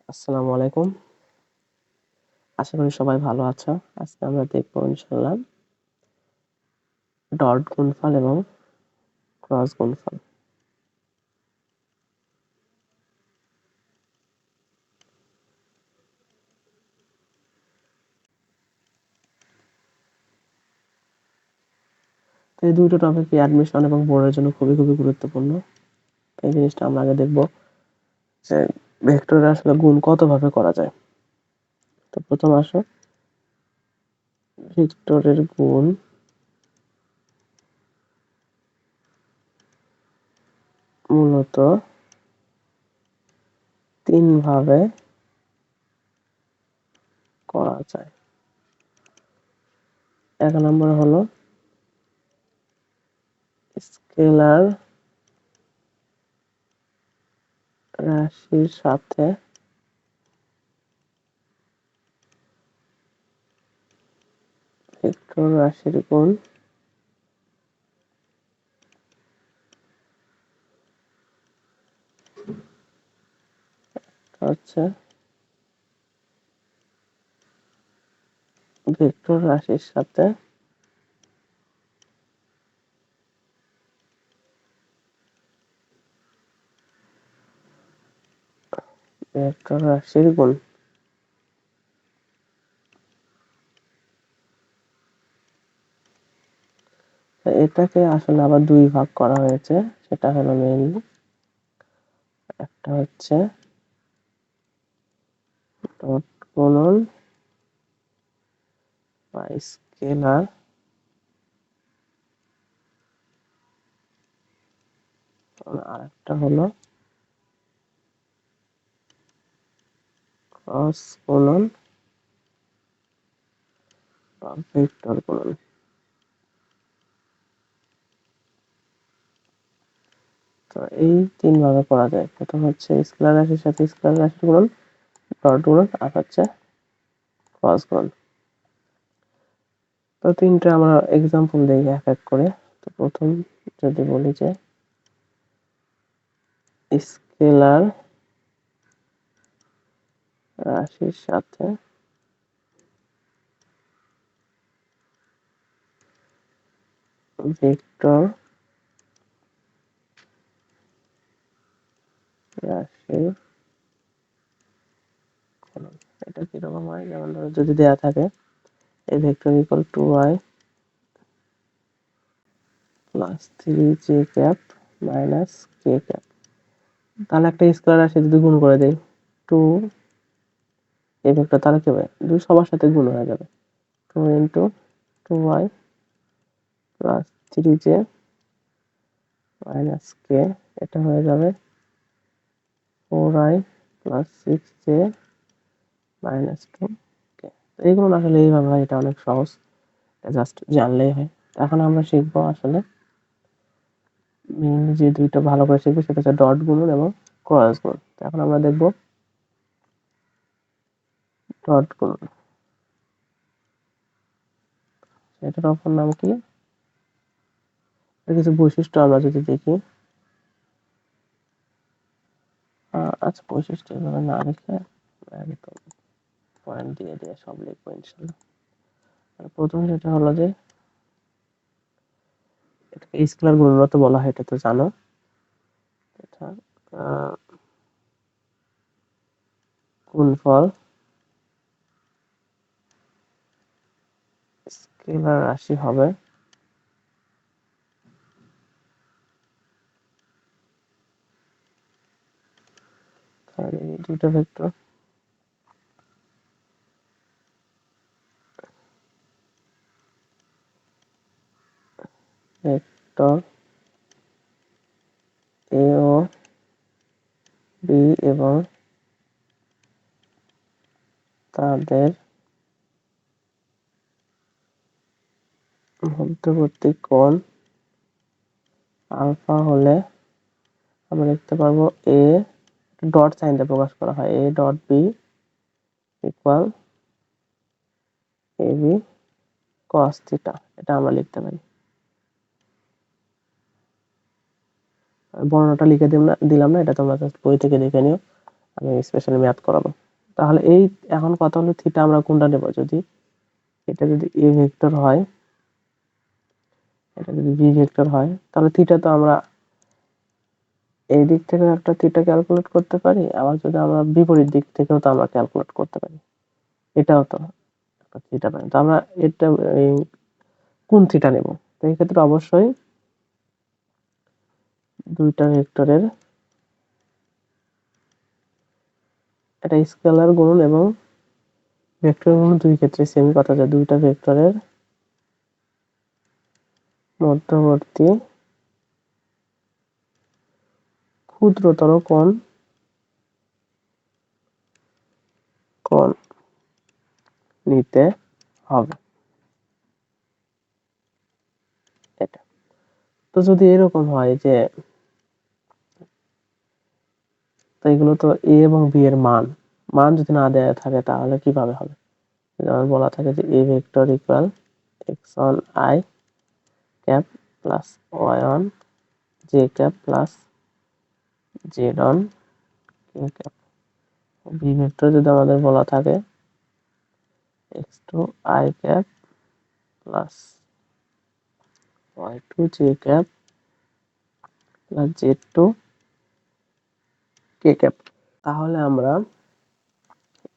আসসালামু আলাইকুম। আশা করি সবাই ভালো আছো। আজকে আমরা দেখব ইনশাআল্লাহ ডট গুণফল এবং ক্রস গুণফল। তো এই দুটো টপিকই অ্যাডমিশন এবং বোর্ডের জন্য খুবই গুরুত্বপূর্ণ। এই জিনিসটা আমরা আগে দেখব যে ভেক্টরের আসলে গুণ কতভাবে করা যায়। তো প্রথম আসো ভেক্টরের গুণ মূলত 3 ভাবে করা যায়। 1 নম্বর হলো স্কেলার রাশির সাথে ভেক্টর রাশির গুণ। হচ্ছে ভেক্টর রাশির সাথে ভেক্টর রাশির গুণ। এটাকে আসলে আবার 2 ভাগ করা হয়েছে। সেটা হলো মেইনলি একটা হচ্ছে ডট গুণন বা স্কেলার আরেকটা হলো ক্রস গুণন বা ভেক্টর গুণন। তো এই 3 ভাবে করা যায়। প্রথম হচ্ছে স্কেলার রাশির সাথে স্কেলার রাশির গুণন, ডট গুণন আর হচ্ছে ক্রস গুণন। তো 3টে আমরা এক্সাম্পল দেখি এক এক করে। তো প্রথম যদি বলি যে স্কেলার রাশির সাথে ভেক্টর রাশির গুণন। এটা কিরকম হয়? যেমন ধরো যদি দেয়া থাকে a vector equal to y plus 3j cap minus k cap, তাহলে একটা স্কেলার রাশি যদি গুণ করে দেই 2 এই ভেক্টর, তাহলে কি হবে? 2 সবার সাথে গুণ হয়ে যাবে। 2 into 2y plus 3j minus k, এটা হয়ে যাবে 4i plus 6j minus 2k। এইগুলো আসলে এইভাবে হয়, এটা অনেক সহজ, জাস্ট জানলেই হয়। এখন আমরা শিখবো আসলে মেইনলি যে দুইটা ভালো করে শিখবো সেটা হচ্ছে ডট গুণন এবং ক্রস গুণন। এখন আমরা দেখবো ডট গুণন। এটার অপর নাম কি? কিছু বৈশিষ্ট্য আমরা যদি দেখি, আচ্ছা বৈশিষ্ট্য এভাবে না লিখে একদম পয়েন্ট দিয়ে দিয়ে সব লিখবো ইনশাল্লাহ। প্রথম যেটা হলো যে এটাকে স্কেলার গুণনত বলা হয়, এটা তো জানো। এটা গুণফল স্কেলার রাশি হবে এই দুটো ভেক্টর ভেক্টর এ ও বি এবং তাদের মধ্যবর্তী কোণ আলফা হলে আমরা লিখতে পারবো এ ডট সাইন দিয়ে প্রকাশ করা হয়, A dot B equal A B cos theta. এটা আমরা লিখতে পারি। বর্ণনাটা লিখে দিলাম না, এটা তোমরা জাস্ট বই থেকে দেখে নিও। আমি স্পেশালি ম্যাথ করাবো। তাহলে এই এখন কথা হলো থিটা আমরা কোনটা নেব, যদি এটা যদি এ ভেক্টর হয়, এটা যদি বি ভেক্টর হয়, তাহলে থিটা তো আমরা এই দিক থেকে একটা থিটা ক্যালকুলেট করতে পারি, আবার যদি আমরা বিপরীত দিক থেকেও তো আমরা ক্যালকুলেট করতে পারি, এটাও তো একটা থিটা পাই। তো আমরা এটা এই কোন থিটা নেব, তো এই ক্ষেত্রে অবশ্যই দুইটা ভেক্টরের এটা স্কেলার গুণন এবং ভেক্টর গুণন দুই ক্ষেত্রে সেম কথা, যে দুইটা ভেক্টরের মধ্যবর্তী ক্ষুদ্রতর কোণ নিতে হবে। এটা তো যদি এরকম হয় যে, তো এগুলো তো এ এবং বি এর মান মান যদি না দেয়া থাকে তাহলে কিভাবে হবে? যেমন বলা থাকে যে A vector equal x on i cap plus y on j cap plus z on k cap. B vector যদি আমাদের বলা থাকে x two i cap plus y two j cap plus z two k cap, তাহলে আমরা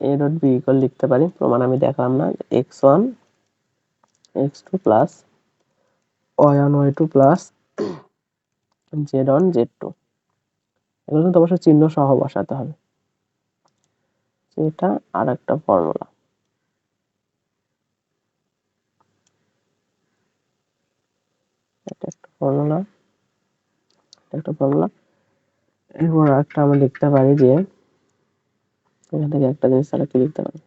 এ dot B equal লিখতে পারি, প্রমাণ আমি দেখলাম না, x one x two plus y one y two plus z one z two. এগুলো কিন্তু অবশ্যই চিহ্ন সহ বসাতে হবে, এটা আর একটা ফর্মুলা। এটা একটা ফর্মুলা, একটা ফর্মুলা। এরপর একটা আমরা লিখতে পারি যে এখান থেকে একটা জিনিস তাহলে কি লিখতে পারি,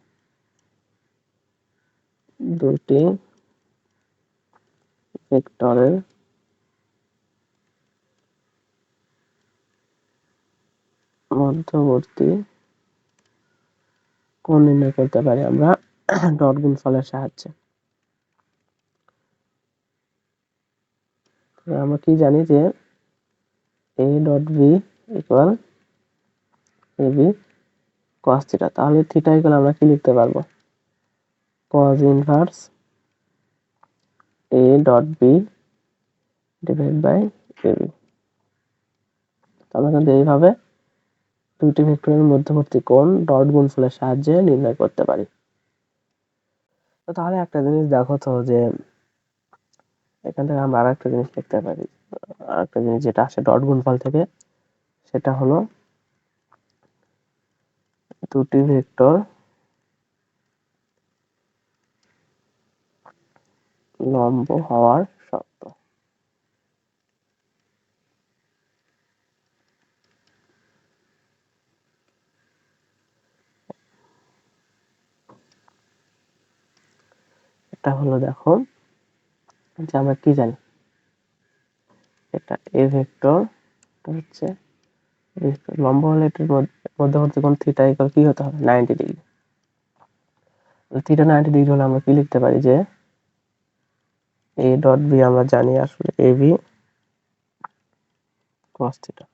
দুটি ভেক্টরের মধ্যবর্তী কোণ নির্ণয় করতে পারি আমরা ডট গুণফলের সাহায্যে। আমরা কি জানি যে A dot B equal A B cos theta, তাহলে থিটা ইকুয়াল আমরা কি লিখতে পারবো, cos inverse A dot B divide by A B. আমরা কিন্তু এইভাবে দুইটি ভেক্টরের মধ্যবর্তী কোণ ডট গুণফলের সাহায্যে নির্ণয় করতে পারি। তো তাহলে একটা জিনিস দেখো তো, যে এখান থেকে আমরা আরেকটা জিনিস লিখতে পারি, আরেকটা জিনিস যেটা আসে ডট গুণফল থেকে, সেটা হলো দুটি ভেক্টর লম্ব হওয়ার শর্ত। এটা হলো দেখো যে আমরা কি জানি, এটা এ ভেক্টর হচ্ছে লম্ব হলে এটার মধ্যবর্তী কোণ থিটা ইকুয়াল কি হতে হবে, 90 ডিগ্রি। থিটা 90 ডিগ্রি হলে আমরা কি লিখতে পারি যে এ ডট বি আমরা জানি আসলে এ বি cos থিটা।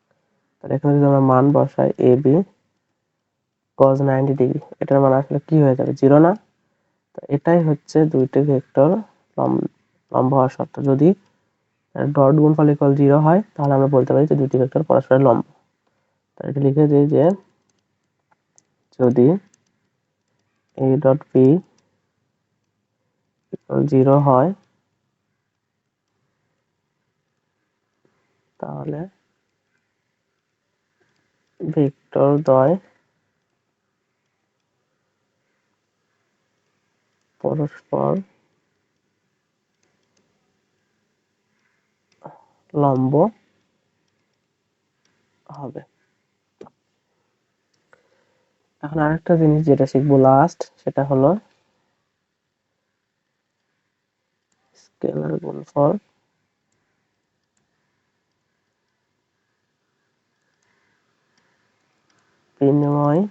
তাহলে এখানে যদি আমরা মান বসাই এ বি cos 90 ডিগ্রি, এটার মান আসলে কি হয়ে যাবে, 0 না? তো এটাই হচ্ছে দুইটি ভেক্টর লম্ব হওয়ার শর্ত। যদি ডট গুণফল ইকুয়াল 0 হয় তাহলে আমরা বলতে পারি যে দুইটি ভেক্টর পরস্পরের লম্ব। তাহলে এটা লিখে দিই যে যদি এ ডট বি ইকুয়াল 0 হয় তাহলে ভেক্টর দ্বয় পরস্পর লম্ব হবে। এখন আরেকটা জিনিস যেটা শিখবো লাস্ট, সেটা হলো স্কেলার গুণফল বিনিময়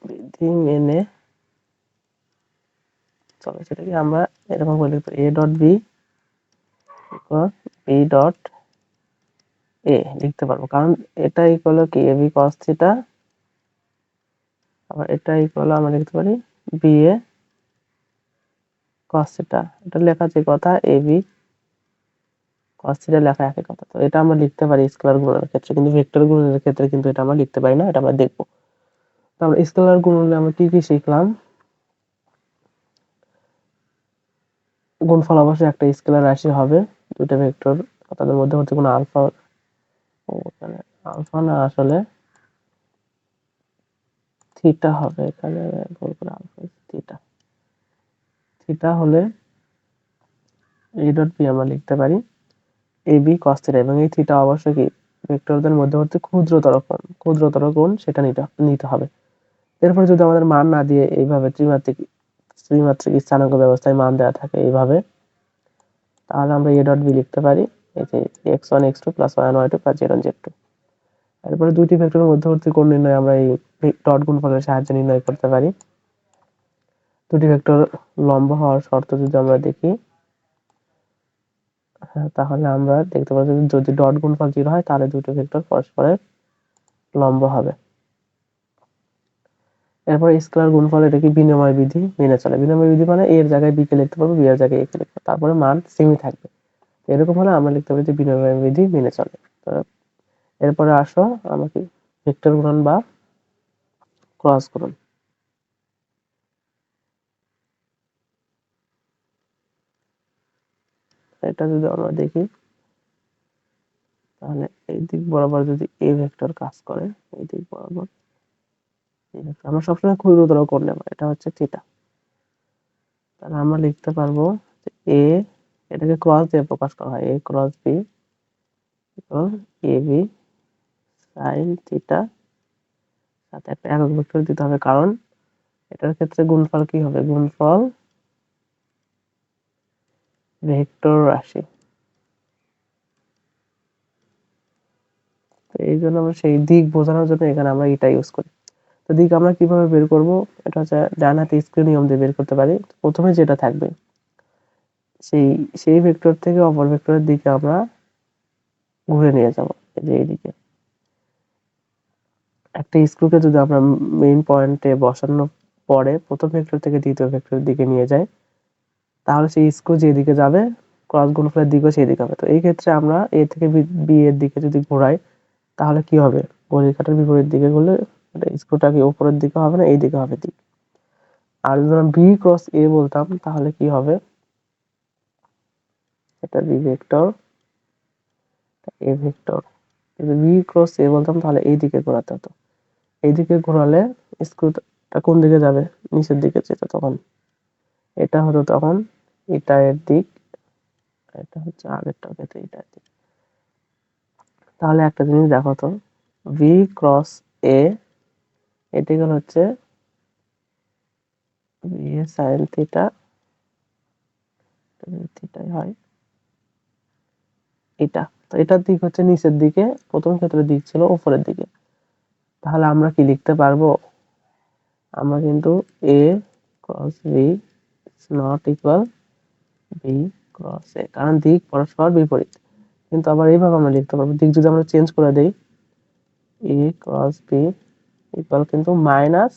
বিধি মেনে চলে, সেটাকে আমরা এরকম বলে লিখতে A dot B equal B dot A লিখতে পারবো, কারণ এটা ইকুয়াল কি এবি কস থিটা, আবার এটা ইকুয়াল আমরা লিখতে পারি বি এ কস থিটা। এটা লেখা যে কথা এবি কস থিটা লেখা একই কথা। তো এটা আমরা লিখতে পারি স্কেলার গুণনের ক্ষেত্রে, কিন্তু ভেক্টর গুণনের ক্ষেত্রে কিন্তু এটা আমরা লিখতে পারি না, এটা আমরা দেখবো। তো আমরা স্কেলার গুণনে আমরা কি কি শিখলাম? গুণফল অবশ্যই একটা স্কেলার রাশি হবে, দুটো ভেক্টর তাদের মধ্যবর্তী কোনো আলফা, এখানে আলফা না আসলে থিটা হবে, এখানে ভুল করে আলফা থিটা, থিটা হলে এ ডট বি আমরা লিখতে পারি এ বি কস থিটা, এবং এই থিটা অবশ্যই কি ভেক্টরদের মধ্যবর্তী ক্ষুদ্রতর কোণ সেটা নিতে হবে। এরপর যদি আমাদের মান না দিয়ে এইভাবে ত্রিমাত্রিক স্থানাঙ্ক ব্যবস্থায় মান দেওয়া থাকে এইভাবে, তাহলে আমরা এ ডট বি লিখতে পারি এই যে x1 x2 plus y1 y2 plus z1 z2। এরপরে দুইটি ভেক্টরের মধ্যবর্তী কোণ নির্ণয় আমরা এই ডট গুণফলের সাহায্যে নির্ণয় করতে পারি। দুটি ভেক্টর লম্ব হওয়ার শর্ত যদি আমরা দেখি, তাহলে আমরা দেখতে পাচ্ছি যদি ডট গুণফল 0 হয় তাহলে দুটো ভেক্টর পরস্পরের লম্ব হবে। এরপর স্কেলার গুণফল, এটা কি বিনিময় বিধি মেনে চলে। বিনিময় বিধি মানে এর জায়গায় বি কে লিখতে পারবো, বি এর জায়গায় এ কে লিখতে পারবো, তারপরে মান সেমই থাকবে। এরকম হলে আমরা লিখতে পারি যে বিনিময় বিধি মেনে চলে। তো এরপরে আসো আমাকে ভেক্টর গুণন বা ক্রস গুণন। এটা যদি আমরা দেখি, তাহলে এই দিক বরাবর যদি এ ভেক্টর কাজ করে, এই দিক বরাবর এই ভেক্টর, আমরা সবসময় ক্ষুদ্রতর কোণ নেব, এটা হচ্ছে থিটা। তাহলে আমরা লিখতে পারবো যে এ, এটাকে ক্রস দিয়ে প্রকাশ করা হয়, এ cross B A B sine theta, সাথে একটা একক ভেক্টর দিতে হবে, কারণ এটার ক্ষেত্রে গুণফল কি হবে, গুণফল ভেক্টর রাশি। তো এই জন্য আমরা সেই দিক বোঝানোর জন্য এখানে আমরা এটা ইউজ করি। তো দিক আমরা কিভাবে বের করব, এটা হচ্ছে ডান হাতে স্ক্রিন নিয়ম দিয়ে বের করতে পারি। প্রথমে যেটা থাকবে সেই সেই ভেক্টর থেকে অপর ভেক্টরের দিকে আমরা ঘুরে নিয়ে যাব, এই যে এইদিকে। একটা স্ক্রুকে যদি আমরা মেইন পয়েন্টে বসানোর পরে প্রথম ভেক্টর থেকে দ্বিতীয় ভেক্টরের দিকে নিয়ে যাই, তাহলে সেই স্ক্রু যেদিকে যাবে ক্রস গুণফলের দিকও সেই দিকে হবে। তো এই ক্ষেত্রে আমরা এ থেকে বি এর দিকে যদি ঘোরাই, তাহলে কি হবে, ঘড়ির কাঁটার বিপরীত দিকে ঘুরলে স্ক্রুটা কি উপরের দিকে হবে না এই দিকে হবে দিক। আর যদি আমরা বি ক্রস এ বলতাম তাহলে কি হবে, এটা বি ভেক্টর এ ভেক্টর, যদি বি ক্রস এ বলতাম তাহলে এই দিকে ঘোরাতে হতো। এই দিকে ঘোরালে স্ক্রুটা কোন দিকে যাবে, নিচের দিকে যেত, তখন এটা হতো তখন এটা এর দিক, এটা হচ্ছে আগেরটা ক্ষেত্রে এটা দিক। তাহলে একটা জিনিস দেখো তো, ভি ক্রস এ এটি হচ্ছে ভি এ সাইন থিটা, থিটাই হয় এটা। তো এটার দিক হচ্ছে নিচের দিকে, প্রথম ক্ষেত্রে দিক ছিল উপরের দিকে। তাহলে আমরা কি লিখতে পারবো, আমরা কিন্তু A cross B is not equal B cross A, কারণ দিক পরস্পর বিপরীত। কিন্তু আবার এইভাবে আমরা লিখতে পারবো, দিক যদি আমরা চেঞ্জ করে দেই, এ ক্রস বি ইকুয়াল কিন্তু মাইনাস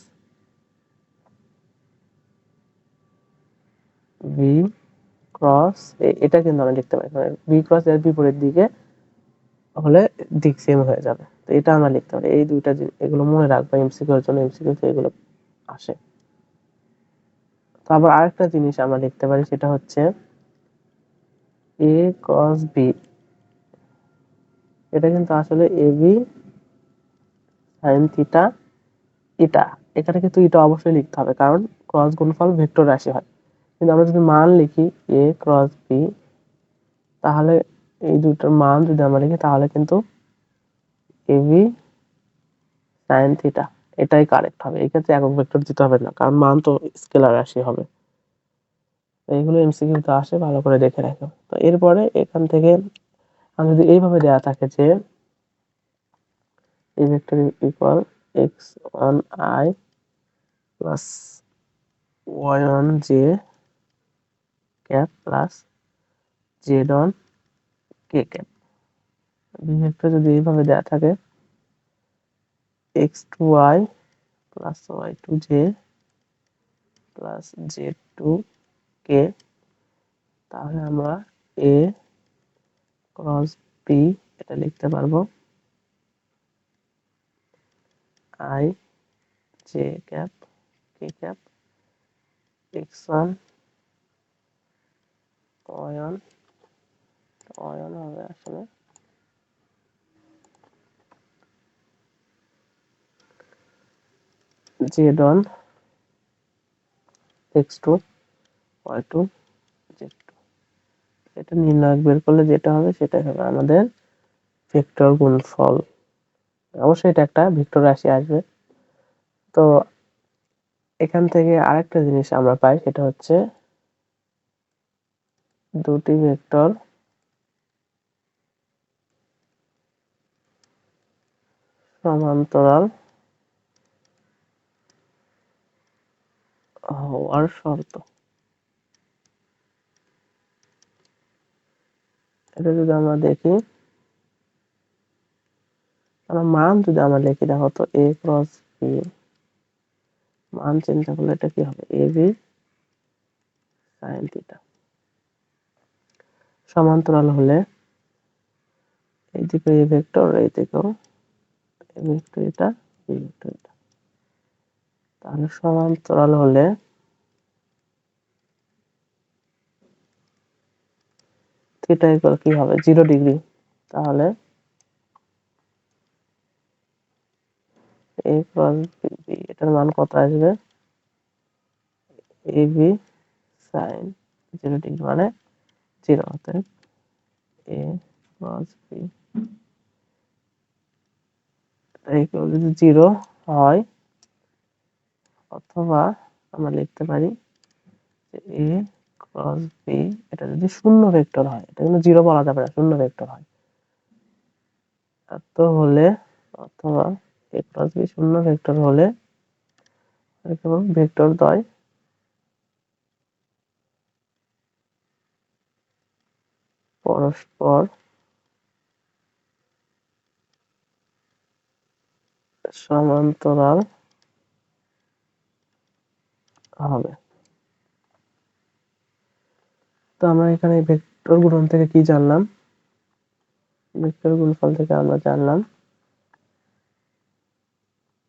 বি ক্রস এ, এটা কিন্তু আমরা লিখতে পারি, মানে বি ক্রস এর বিপরীত দিকে হলে দিক সেম হয়ে যাবে। তো এটা আমরা লিখতে পারি। এই দুইটা এগুলো মনে রাখবো এমসিকিউ এর জন্য, এমসিকিউ তে এগুলো আসে। তো আবার আরেকটা জিনিস আমরা লিখতে পারি, সেটা হচ্ছে এ ক্রস বি, এটা কিন্তু আসলে এ বি সাইন থিটা এটা, এখানে কিন্তু এটা অবশ্যই লিখতে হবে, কারণ ক্রস গুণফল ভেক্টর রাশি হয়। কিন্তু আমরা যদি মান লিখি এ ক্রস বি, তাহলে এই দুটোর মান যদি আমরা লিখি তাহলে কিন্তু এ বি সাইন থিটা এটাই কারেক্ট হবে। এই ক্ষেত্রে একক ভেক্টর দিতে হবে না, কারণ মান তো স্কেলার রাশি হবে। এইগুলো এমসিকিউ তে আসে, ভালো করে দেখে রাখো। তো এরপরে এখান থেকে আমি যদি এইভাবে দেওয়া থাকে যে এই vector equal x1 i plus y1 j cap plus z1 k cap, B vector যদি এইভাবে দেওয়া থাকে x two y plus y two j plus z two k, তাহলে আমরা a ক্রস b এটা লিখতে পারবো i j cap k cap x1 y1 y1 হবে আসলে z1 x2 y2 z2। এটা নির্ণায়ক বের করলে যেটা হবে সেটাই হবে আমাদের ভেক্টর গুণফল। অবশ্যই এটা একটা ভেক্টর রাশি আসবে। তো এখান থেকে আরেকটা জিনিস আমরা পাই, সেটা হচ্ছে দুটি ভেক্টর সমান্তরাল হওয়ার শর্ত। এটা যদি আমরা দেখি, মান যদি আমরা লিখি, দেখো তো a ক্রস b মান চিন্তা করলে এটা কি হবে, ab sin থিটা। সমান্তরাল হলে এইদিকে a ভেক্টর, এইদিকেও a ভেক্টর, এটা b ভেক্টর এটা। তাহলে সমান্তরাল হলে থিটা ইকুয়াল কি হবে, 0 ডিগ্রি। তাহলে a ক্রস b এটার মান কত আসবে, ab sin 0 ডিগ্রি মানে 0। অতএব a ক্রস b ইকুয়াল যদি 0 হয়, অথবা আমরা লিখতে পারি যে a ক্রস b এটা যদি শূন্য ভেক্টর হয়, এটা কিন্তু 0 বলা যাবে না, শূন্য ভেক্টর হয় তো হলে, অথবা a ক্রস b শূন্য ভেক্টর হলে ভেক্টর দ্বয় পরস্পর সমান্তরাল হবে। তো আমরা এখানে ভেক্টর গুণন থেকে কি জানলাম, ভেক্টর গুণফল থেকে আমরা জানলাম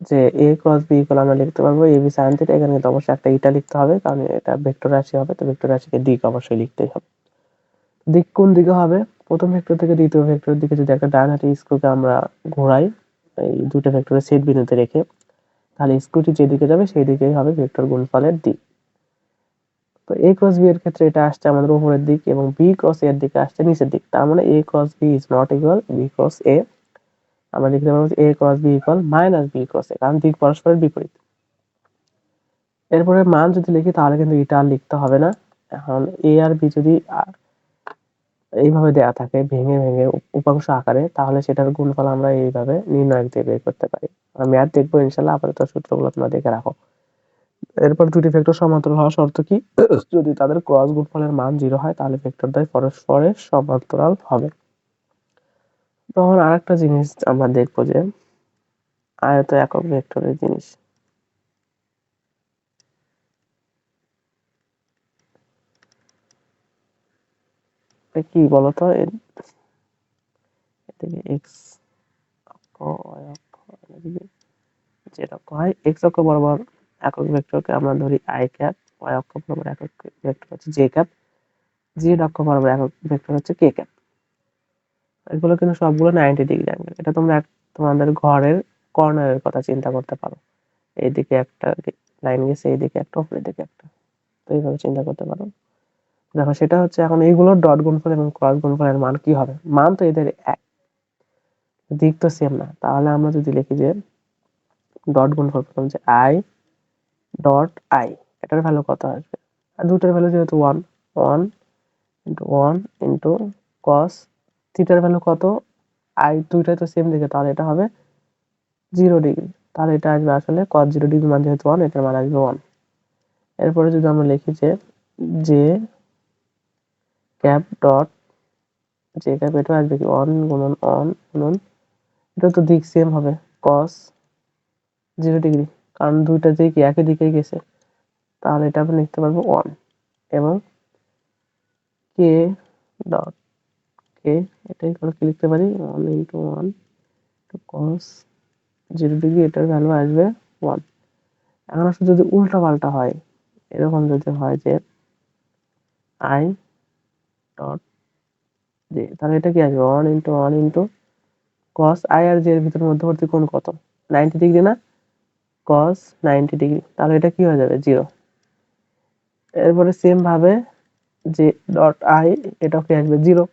যে a ক্রস b ইকুয়াল আমরা লিখতে পারবো ab sin থিটা। এখানে কিন্তু অবশ্যই একটা ইটা লিখতে হবে, কারণ এটা ভেক্টর রাশি হবে, তো ভেক্টর রাশিকে দিক অবশ্যই লিখতেই হবে। দিক কোন দিকে হবে, প্রথম ভেক্টর থেকে দ্বিতীয় ভেক্টরের দিকে যদি একটা ডান হাতে স্ক্রুকে আমরা ঘোরাই, এই দুটো ভেক্টরের সেট বিন্দুতে রেখে, তাহলে স্ক্রুটি যেদিকে যাবে সেই দিকেই হবে ভেক্টর গুণফলের দিক। তো a ক্রস b এর ক্ষেত্রে এটা আসছে আমাদের উপরের দিক, এবং b ক্রস a এর দিকে আসছে নিচের দিক। তার মানে a cross b is not equal b cross a। আমরা লিখতে পারবো a cross b equal minus b cross a, কারণ দিক পরস্পরের বিপরীত। এরপরে মান যদি লিখি তাহলে কিন্তু এটা আর লিখতে হবে না। এখন a আর b যদি এইভাবে দেয়া থাকে ভেঙে ভেঙে উপাংশ আকারে, তাহলে সেটার গুণফল আমরা এইভাবে নির্ণায়ক দিয়ে বের করতে পারি। আমরা ম্যাথ দেখবো ইনশাল্লাহ, আপাতত সূত্রগুলো তোমরা দেখে রাখো। এরপর দুটি ভেক্টর সমান্তরাল হওয়ার শর্ত কি, যদি তাদের ক্রস গুণফলের মান 0 হয় তাহলে ভেক্টর দ্বয় পরস্পরের সমান্তরাল হবে। তখন আরেকটা জিনিস আমরা দেখবো যে আয়ত একক ভেক্টরের জিনিস। কি বলতো, এদিকে এক্স অক্ষ, y অক্ষ, এদিকে z অক্ষ হয়। এক্স অক্ষ বরাবর একক ভেক্টরকে আমরা ধরি i ক্যাপ, y অক্ষ বরাবর একক ভেক্টর হচ্ছে j ক্যাপ, z অক্ষ বরাবর একক ভেক্টর হচ্ছে k ক্যাপ। এগুলো কিন্তু সবগুলো 90 ডিগ্রি অ্যাঙ্গেল। এটা তোমরা তোমাদের ঘরের কর্নারের কথা চিন্তা করতে পারো, এইদিকে একটা লাইন গেছে, এইদিকে একটা, উপরের দিকে একটা, তো এইভাবে চিন্তা করতে পারো। দেখো সেটা হচ্ছে এখন এইগুলোর ডট গুণফল এবং ক্রস গুণফলের মান কি হবে, মান তো এদের এক, দিক তো সেম না। তাহলে আমরা যদি লিখি যে ডট গুণফল পেলাম যে i ডট i, এটার ভ্যালু কত আসবে, আর দুটার ভ্যালু যেহেতু 1 1 ইন্টু 1 ইন্টু cos থিটার ভ্যালু কত, i দুইটাই তো সেম দিকে, তাহলে এটা হবে 0 ডিগ্রি। তাহলে এটা আসবে আসলে cos 0 ডিগ্রি মান যেহেতু 1, এটার মান আসবে 1। এরপরে যদি আমরা লিখি যে j cap dot J cap এটা আসবে কি অন গুণন এটা তো দিক সেম হবে cos 0 ডিগ্রি, কারণ দুইটা যে কি একই দিকেই গেছে, তাহলে এটা আমরা লিখতে পারবো 1 এবং কে ডট কে এটাই করে কি লিখতে পারি 1 ইন্টু 1 cos 0 ডিগ্রি, এটার ভ্যালু আসবে 1। এখন আসলে যদি উল্টা পাল্টা হয়, এরকম যদি হয় যে আই ডট জে, তাহলে এটা কি আসবে 1 ইন্টু 1 ইন্টু cos আই আর জে এর ভিতরে মধ্যবর্তী কোণ কত 90 ডিগ্রি না, cos 90 ডিগ্রি, তাহলে এটা কি হয়ে যাবে 0। এরপরে সেম ভাবে যে ডট আই এটাও কি আসবে 0।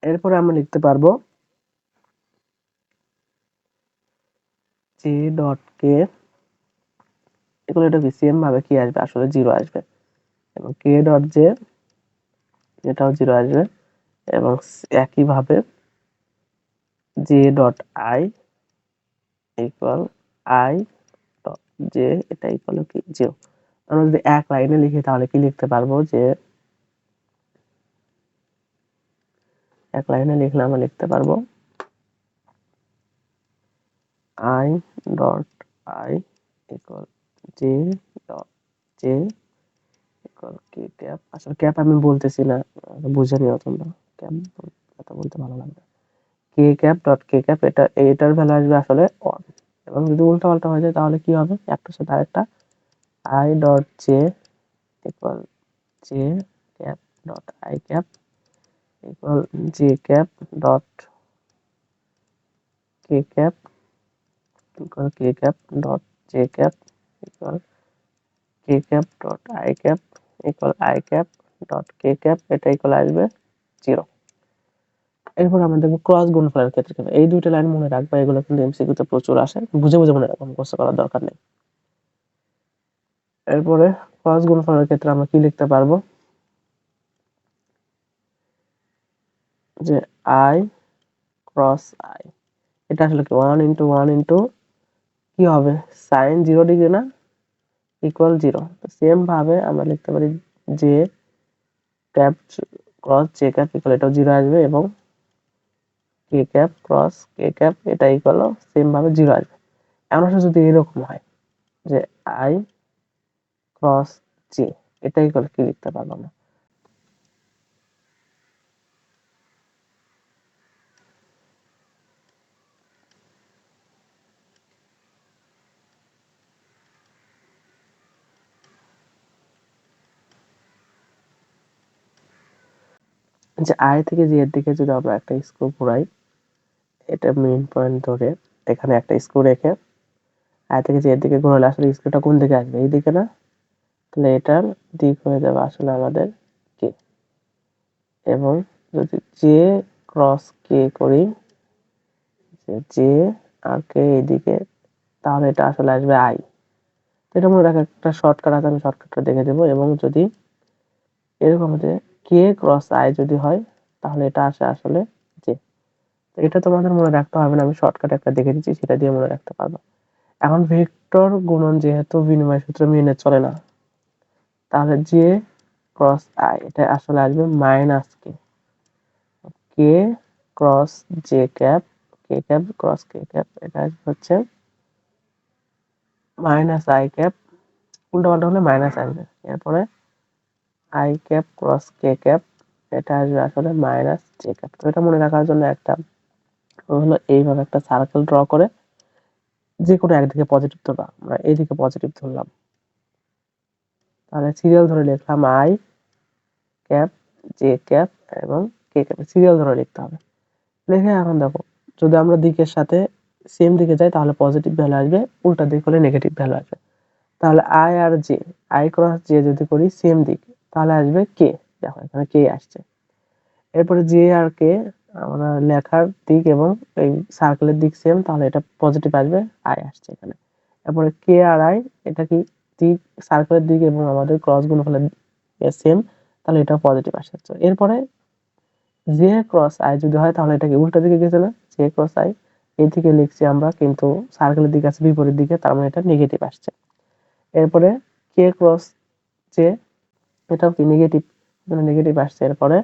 এরপরে আমরা লিখতে পারবো জে ডট কে, এগুলো এটা কি সেম ভাবে কি আসবে আসলে 0 আসবে, এবং কে ডট জে এটাও 0 আসবে, এবং একই ভাবে J dot I equal I dot J এটা ইকুয়াল কি 0। আমরা যদি এক লাইনে লিখি তাহলে কি লিখতে পারবো যে এক লাইনে লিখলে আমরা লিখতে পারবো I dot I equal J dot J equal K cap, আসলে ক্যাপ আমি বলতেছি না, বুঝে নিও তোমরা, ক্যাপ কথা বলতে ভালো লাগবে। কে ক্যাপ ডট কে ক্যাপ এটা এটার ভ্যালু আসবে আসলে 1, এবং যদি উল্টা পাল্টা হয়ে যায় তাহলে কি হবে একটার সাথে আরেকটা I dot J equal J cap dot I cap equal J cap dot K cap equal K cap dot J cap equal K cap dot I cap equal I cap dot K cap, এটা equal আসবে 0। এরপর আমরা দেখবো cross গুণফলের ক্ষেত্রে এই দুইটা line মনে রাখবা, এগুলো কিন্তু এমসিকিউ তে প্রচুর আসে, বুঝে বুঝে মনে রাখবা, মুখস্থ করার দরকার নেই। এরপরে ক্রস গুণফলের ক্ষেত্রে আমরা কি লিখতে পারবো যে আই ক্রস আই এটা আসলে কি 1 ইন্টু 1 ইন্টু কি হবে সাইন 0 ডিগ্রি না ইকুয়াল 0। সেম ভাবে আমরা লিখতে পারি যে cap cross J cap equal এটাও 0 আসবে, এবং কে ক্যাপ ক্রস কে ক্যাপ এটা ইকুয়াল সেম ভাবে 0 আসবে। এমন আসলে যদি এরকম হয় যে আই ক্রস জে এটা ইকুয়াল কি লিখতে পারবো না, যে আই থেকে জি এর দিকে যদি আমরা একটা স্ক্রু ঘুরাই, এটা মেইন পয়েন্ট ধরে এখানে একটা স্ক্রু রেখে আই থেকে জি এর দিকে ঘোরালে আসলে স্ক্রুটা কোন দিকে আসবে এই দিকে না, তাহলে এটার দিক হয়ে যাবে আসলে আমাদের কে, এবং যদি জে ক্রস কে করি জে আর কে এইদিকে, তাহলে এটা আসলে আসবে আই। এটা মনে রাখা একটা শর্টকাট আছে, আমি শর্টকাটটা দেখে দেবো। এবং যদি এরকম যে কে ক্রস আই যদি হয় তাহলে এটা আসে আসলে জে, এটা তোমাদের মনে রাখতে হবে না, আমি শর্টকাট একটা দেখে দিচ্ছি, সেটা দিয়ে মনে রাখতে পারবো। এখন ভেক্টর গুণন যেহেতু বিনিময় সূত্র মেনে চলে না, তাহলে জে ক্রস আই এটা আসলে আসবে মাইনাস কে, কে ক্রস জে ক্যাপ কে ক্যাপ ক্রস কে ক্যাপ এটা হচ্ছে মাইনাস আই ক্যাপ, উল্টো পাল্টা হলে মাইনাস আসবে, এরপরে I cap cross K cap এটা আসবে আসলে মাইনাস জে ক্যাপ। তো এটা মনে রাখার জন্য একটা হলো এইভাবে একটা সার্কেল ড্র করে যে কোনো একদিকে পজিটিভ ধরবা, আমরা এইদিকে পজিটিভ ধরলাম, তাহলে সিরিয়াল ধরে লিখলাম আই ক্যাপ জে ক্যাপ এবং কে ক্যাপ, সিরিয়াল ধরে লিখতে হবে। লিখে এখন দেখো যদি আমরা দিকের সাথে সেম দিকে যাই তাহলে পজিটিভ ভ্যালু আসবে, উল্টা দিক হলে নেগেটিভ ভ্যালু আসবে। তাহলে আই আর জে আই ক্রস জে যদি করি সেম দিক তাহলে আসবে কে, দেখো এখানে কে আসছে। এরপরে জে আর কে আমরা লেখার দিক এবং এই সার্কেলের দিক সেম, তাহলে এটা পজিটিভ আসবে, আই আসছে এখানে। এরপরে কে আর আই এটা কি দিক সার্কেলের দিক এবং আমাদের ক্রস গুণফলের সেম, তাহলে এটা পজিটিভ আসছে। এরপরে জে ক্রস আই যদি হয় তাহলে এটা কি উল্টা দিকে গেছে না, জে ক্রস আই এই দিকে লিখছি আমরা কিন্তু সার্কেলের দিকে আছে বিপরীত দিকে, তার মানে এটা নেগেটিভ আসছে। এরপরে কে ক্রস জে এটাও কি নেগেটিভ, মানে নেগেটিভ আসছে। এরপরে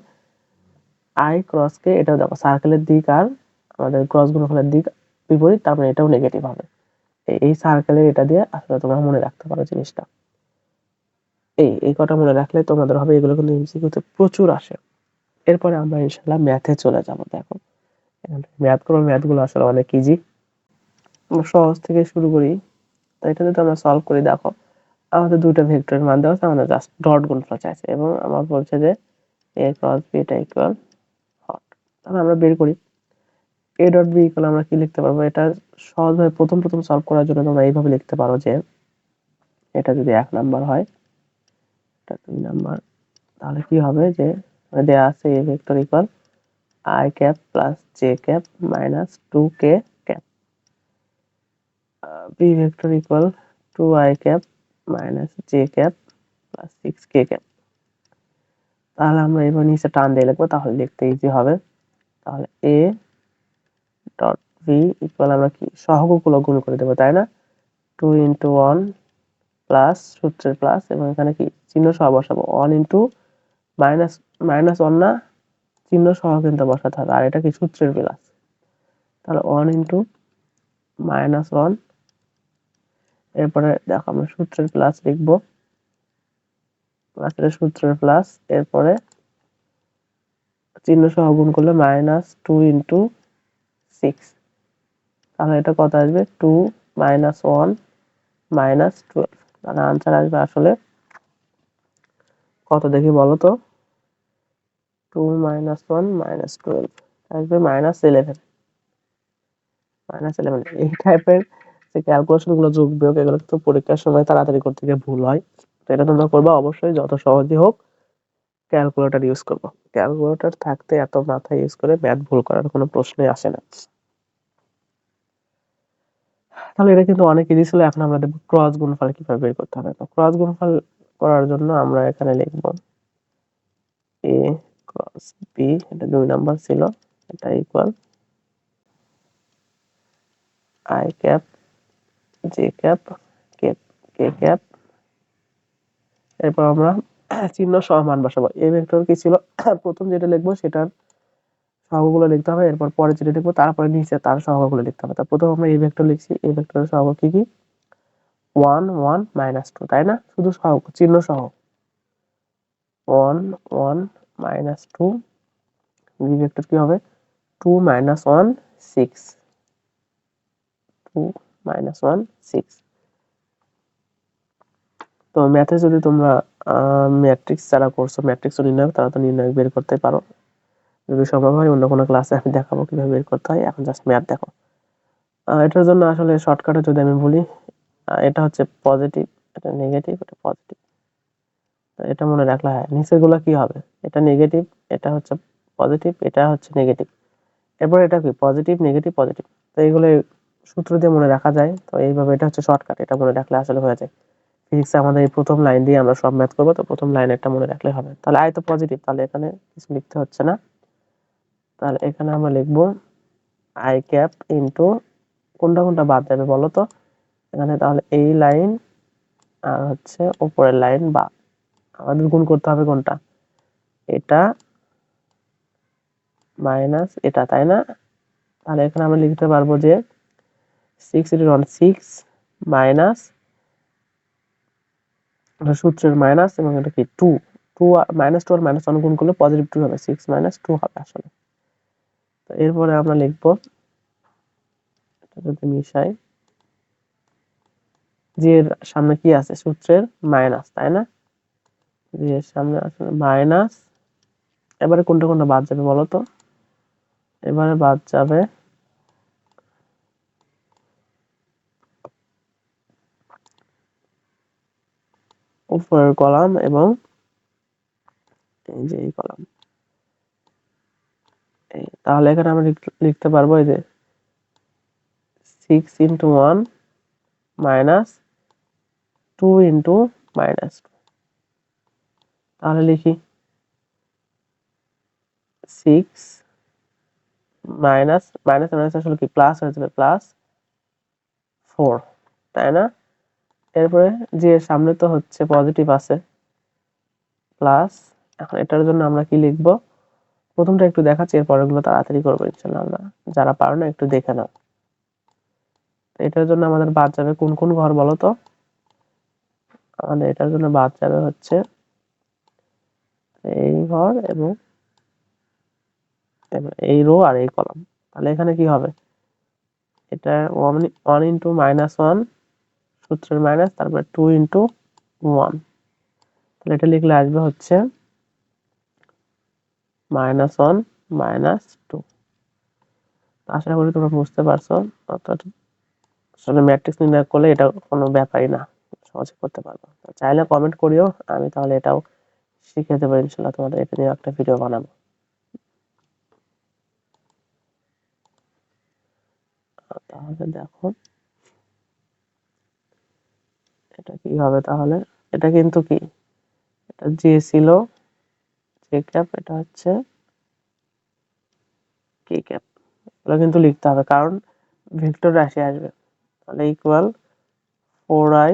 আই ক্রস কে, এটাও দেখো সার্কেলের দিক আর আমাদের ক্রস গুণফলের দিক বিপরীত, তার মানে এটাও নেগেটিভ হবে। এই সার্কেলের এটা দিয়ে আসলে তোমরা মনে রাখতে পারো জিনিসটা। এই কটা মনে রাখলে তোমাদের হবে। এগুলো কিন্তু এমসিকিউতে প্রচুর আসে। এরপরে আমরা ইনশাআল্লাহ ম্যাথে চলে যাব। দেখো ম্যাথগুলো আসলে অনেক ইজি। আমরা সহজ থেকে শুরু করি। তো এটা যদি আমরা সলভ করি, দেখো আমাদের দুইটা ভেক্টরের মান দেওয়া আছে, আমাদের জাস্ট ডট গুণফল চাইছে এবং আমার বলছে যে a ক্রস b এটা ইকুয়াল হট। তাহলে আমরা বের করি a ডট b ইকুয়াল, আমরা কি লিখতে পারবো? এটা সহজভাবে প্রথম সলভ করার জন্য তোমরা এইভাবে লিখতে পারো যে এটা যদি 1 নাম্বার হয়, এটা 2 নাম্বার, তাহলে কি হবে যে দেয়া আছে a vector equal i cap plus j cap minus 2k cap, b vector equal 2i cap minus j cap plus 6k cap. তাহলে আমরা এবার নিচে টান দিয়ে লিখবো, তাহলে লিখতে ইজি হবে। তাহলে a ডট b ইকুয়াল, আমরা কি সহগগুলো গুণ করে দেবো, তাই না? 2 ইন্টু 1 প্লাস সূত্রের প্লাস, এবং এখানে কি চিহ্ন সহ বসাবো, 1 ইন্টু মাইনাস, মাইনাস 1 না, চিহ্ন সহ কিন্তু বসাতে হবে, আর এটা কি সূত্রের প্লাস। তাহলে 1 ইন্টু মাইনাস 1, এরপরে দেখো আমরা সূত্রের প্লাস লিখবো, প্লাসের সূত্রের প্লাস, এরপরে চিহ্ন সহ গুণ করলে মাইনাস 2 ইন্টু 6, তাহলে এটা কত আসবে? 2 মাইনাস 1 মাইনাস 12। তাহলে আনসার আসবে আসলে কত দেখি বলো তো? 2 মাইনাস 1 মাইনাস 12 আসবে মাইনাস 11। এই টাইপের যে ক্যালকুলেশন গুলো, যোগ বিয়োগ, এগুলো কিন্তু পরীক্ষার সময় তাড়াতাড়ি করতে গিয়ে ভুল হয়। তো এটা তোমরা করবা অবশ্যই, যত সহজই হোক ক্যালকুলেটর ইউজ করবো। ক্যালকুলেটর থাকতে এত মাথায় ইউজ করে ম্যাথ ভুল করার কোনো প্রশ্নই আসে না। তাহলে এটা কিন্তু অনেক ইজি ছিল। এখন আমরা দেখব ক্রস গুণফল কিভাবে বের করতে হবে। তো ক্রস গুণফল করার জন্য আমরা এখানে লিখব a ক্রস b, এটা 2 নাম্বার ছিল, এটা equal i cap j cap k cap. এরপর আমরা চিহ্ন সহ মান বসাবো। এই ভেক্টর কি ছিল, প্রথম যেটা লিখবো সেটার সহগগুলো লিখতে হবে, এরপর পরে যেটা লিখবো তারপরে নিচে তার সহগগুলো লিখতে হবে। তো প্রথম আমরা এই ভেক্টর লিখছি, এই ভেক্টরের সহগ কি কি? 1 1 মাইনাস 2, তাই না? শুধু সহগ, চিহ্ন সহ 1 1 মাইনাস 2, বি ভেক্টর কি হবে? 2 মাইনাস 1 6, 2 মাইনাস 1 6। তো ম্যাথে যদি তোমরা ম্যাট্রিক্স যারা করছো, ম্যাট্রিক্স নির্ণায়ক, তারা তো নির্ণায়ক বের করতে পারো। যদি সম্ভব হয় অন্য কোনো ক্লাসে আমি দেখাবো কিভাবে বের করতে হয়। এখন জাস্ট ম্যাথ দেখো। এটার জন্য আসলে শর্টকাটে যদি আমি বলি, এটা হচ্ছে পজিটিভ, এটা নেগেটিভ, এটা পজিটিভ। তো এটা মনে রাখলে হয়। নিচের গুলো কি হবে? এটা নেগেটিভ, এটা হচ্ছে পজিটিভ, এটা হচ্ছে নেগেটিভ। এরপর এটা কি পজিটিভ নেগেটিভ পজিটিভ। তো এইগুলো সূত্র দিয়ে মনে রাখা যায়। তো এইভাবে এটা হচ্ছে শর্টকাট, এটা মনে রাখলে আসলে হয়ে যায়। ফিজিক্সে আমাদের এই প্রথম লাইন দিয়ে আমরা সব ম্যাথ করবো, তো প্রথম লাইন একটা মনে রাখলে হবে। তাহলে আই তো পজিটিভ, তাহলে এখানে কিছু লিখতে হচ্ছে না। তাহলে এখানে আমরা লিখবো আই ক্যাপ ইন্টু, কোনটা কোনটা বাদ যাবে বলো তো এখানে? তাহলে এই লাইন আর হচ্ছে উপরের লাইন বাদ, আমাদের গুণ করতে হবে কোনটা? এটা মাইনাস এটা, তাই না? তাহলে এখানে আমরা লিখতে পারবো যে 6 ইন্টু 1 6 মাইনাস, সূত্রের মাইনাস, এবং এটা কি 2 2 মাইনাস 2 আর মাইনাস 1 গুণ করলে পজিটিভ 2 হবে, 6 মাইনাস 2 হবে আসলে। তো এরপরে আমরা লিখবো, এটা যদি মিশাই, যে এর সামনে কি আছে? সূত্রের মাইনাস, তাই না? যে এর সামনে আছে মাইনাস। এবারে কোনটা কোনটা বাদ যাবে বলো তো? এবারে বাদ যাবে উপরের কলাম এবং এই যে এই কলাম। তাহলে এখানে আমরা লিখতে পারবো এই যে 6 ইন্টু 1 মাইনাস 2 ইন্টু মাইনাস। তাহলে লিখি 6 মাইনাস মাইনাস মাইনাস আসলে কি প্লাস হয়ে যাবে, প্লাস 4, তাই না? এরপরে যে সামনে তো হচ্ছে পজিটিভ আছে, প্লাস, এখন এটার জন্য আমরা কি লিখবো? প্রথমটা একটু দেখাচ্ছি, এর পরেরগুলো তাড়াতাড়ি করবো ইনশাল্লাহ। আমরা যারা পারো না একটু দেখে নাও। এটার জন্য আমাদের বাদ যাবে কোন কোন ঘর বলো তো? আমাদের এটার জন্য বাদ যাবে হচ্ছে এই ঘর এবং এই রো আর এই কলাম। তাহলে এখানে কি হবে, এটা 1 ইন্টু -1 সূত্রের মাইনাস, তারপরে 2 ইন্টু 1, তাহলে এটা লিখলে আসবে হচ্ছে -1 -2। আশা করি তোমরা বুঝতে পারছো। অর্থাৎ আসলে ম্যাট্রিক্স নির্ণয় করলে এটা কোনো ব্যাপারই না, সহজে করতে পারবো। চাইলে কমেন্ট করিও, আমি তাহলে এটাও শিখে দেবো ইনশাল্লাহ, তোমাদের এটা নিয়ে একটা ভিডিও বানাবো। তাহলে দেখো এটা কি হবে, তাহলে এটা কিন্তু কি, এটা যে ছিল জে ক্যাপ, এটা হচ্ছে কে ক্যাপ, এগুলো কিন্তু লিখতে হবে কারণ ভেক্টর রাশি আসবে। তাহলে equal 4i